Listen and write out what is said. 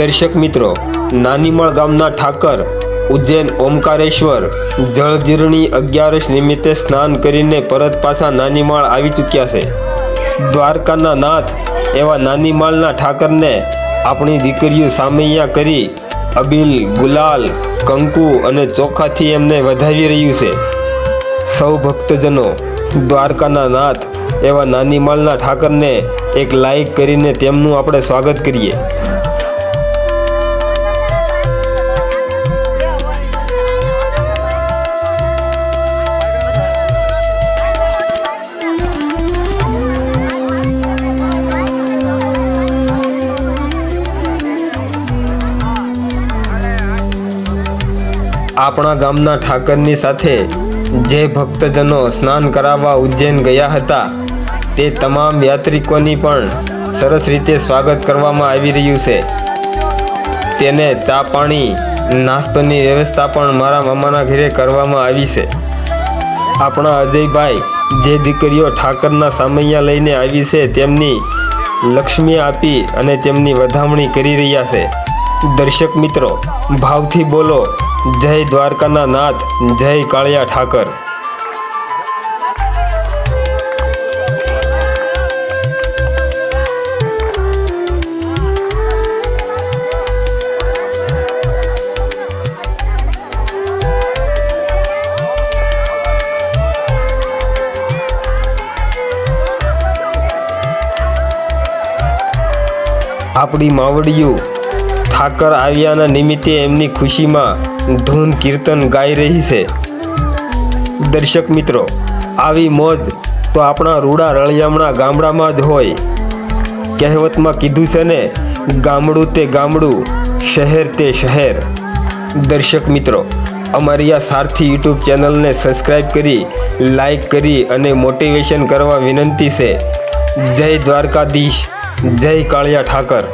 દર્શક મિત્રો, નાનીમાળ ગામના ઠાકર ઉજ્જૈન ઓમકારેશ્વર જળજીરણી 11 નિમિત્તે સ્નાન કરીને પરત પાછા નાનીમાળ આવી ચૂક્યા છે। દ્વારકાના નાથ એવા નાનીમાળના ઠાકરને આપણી દીકરીઓ સામૈયા કરી અબીલ, ગુલાલ, કંકુ અને ચોખાથી એમને વધાવી રહ્યું છે। સૌ ભક્તજનો દ્વારકાના નાથ એવા નાનીમાળના ઠાકરને એક લાઈક કરીને તેમનું આપણે સ્વાગત કરીએ। આપણા ગામના ઠાકરની સાથે જે ભક્તજનો સ્નાન કરાવવા ઉજ્જૈન ગયા હતા તે તમામ યાત્રિકોની પણ સરસ રીતે સ્વાગત કરવામાં આવી રહ્યું છે। તેને ચા પાણી નાસ્તોની વ્યવસ્થા પણ મારા મામાના ઘરે કરવામાં આવી છે। આપણા અજયભાઈ જે દીકરીઓ ઠાકરના સામૈયા લઈને આવી છે તેમની લક્ષ્મી આપી અને તેમની વધામણી કરી રહ્યા છે। દર્શક મિત્રો, ભાવથી બોલો જય દ્વારકાના નાથ, જય કાળિયા ઠાકર। આપણી માવડીઓ ઠાકર આવ્યાના નિમિત્તે એમની ખુશીમાં ધૂન કીર્તન ગાઈ રહી છે। દર્શક મિત્રો, આવી મોજ તો આપણા રૂડા રળિયામણા ગામડામાં જ હોય। કહેવતમાં કીધું છે ને, ગામડું તે ગામડું, શહેર તે શહેર। દર્શક મિત્રો, અમારી આ સારથી યુટ્યુબ ચેનલને સબસ્ક્રાઈબ કરી, લાઈક કરી અને મોટિવેશન કરવા વિનંતી છે। જય દ્વારકાધીશ, જય કાળિયા ઠાકર।